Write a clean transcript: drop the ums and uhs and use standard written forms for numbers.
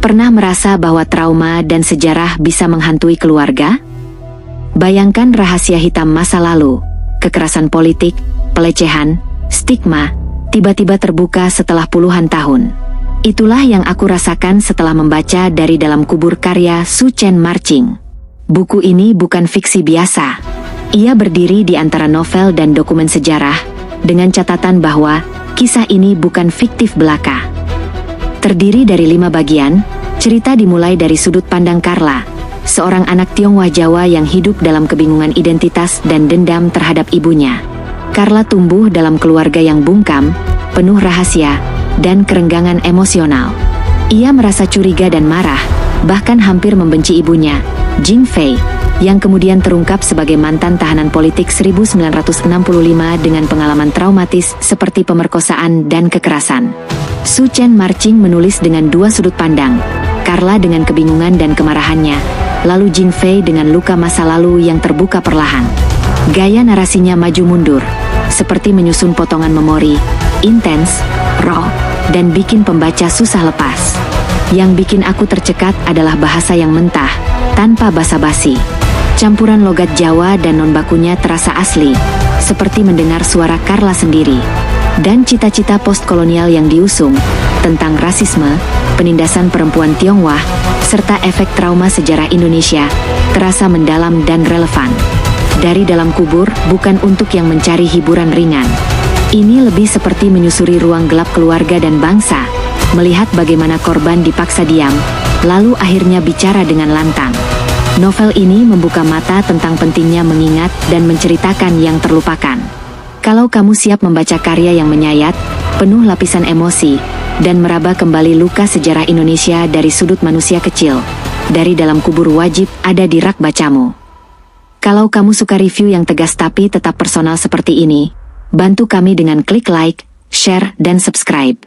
Pernah merasa bahwa trauma dan sejarah bisa menghantui keluarga? Bayangkan rahasia hitam masa lalu, kekerasan politik, pelecehan, stigma, tiba-tiba terbuka setelah puluhan tahun. Itulah yang aku rasakan setelah membaca Dari Dalam Kubur karya Su Chen Marching. Buku ini bukan fiksi biasa. Ia berdiri di antara novel dan dokumen sejarah, dengan catatan bahwa kisah ini bukan fiktif belaka. Terdiri dari 5 bagian, cerita dimulai dari sudut pandang Carla, seorang anak Tionghoa Jawa yang hidup dalam kebingungan identitas dan dendam terhadap ibunya. Carla tumbuh dalam keluarga yang bungkam, penuh rahasia, dan kerenggangan emosional. Ia merasa curiga dan marah, bahkan hampir membenci ibunya, Jing Fei, yang kemudian terungkap sebagai mantan tahanan politik 1965 dengan pengalaman traumatis seperti pemerkosaan dan kekerasan. Su Chen Marching menulis dengan 2 sudut pandang, Carla dengan kebingungan dan kemarahannya, lalu Jing Fei dengan luka masa lalu yang terbuka perlahan. Gaya narasinya maju mundur, seperti menyusun potongan memori, intens, raw, dan bikin pembaca susah lepas. Yang bikin aku tercekat adalah bahasa yang mentah, tanpa basa-basi. Campuran logat Jawa dan non-bakunya terasa asli, seperti mendengar suara Carla sendiri. Dan cita-cita postkolonial yang diusung, tentang rasisme, penindasan perempuan Tionghoa, serta efek trauma sejarah Indonesia, terasa mendalam dan relevan. Dari Dalam Kubur bukan untuk yang mencari hiburan ringan. Ini lebih seperti menyusuri ruang gelap keluarga dan bangsa, melihat bagaimana korban dipaksa diam, lalu akhirnya bicara dengan lantang. Novel ini membuka mata tentang pentingnya mengingat dan menceritakan yang terlupakan. Kalau kamu siap membaca karya yang menyayat, penuh lapisan emosi, dan meraba kembali luka sejarah Indonesia dari sudut manusia kecil, Dari Dalam Kubur wajib ada di rak bacamu. Kalau kamu suka review yang tegas tapi tetap personal seperti ini, bantu kami dengan klik like, share, dan subscribe.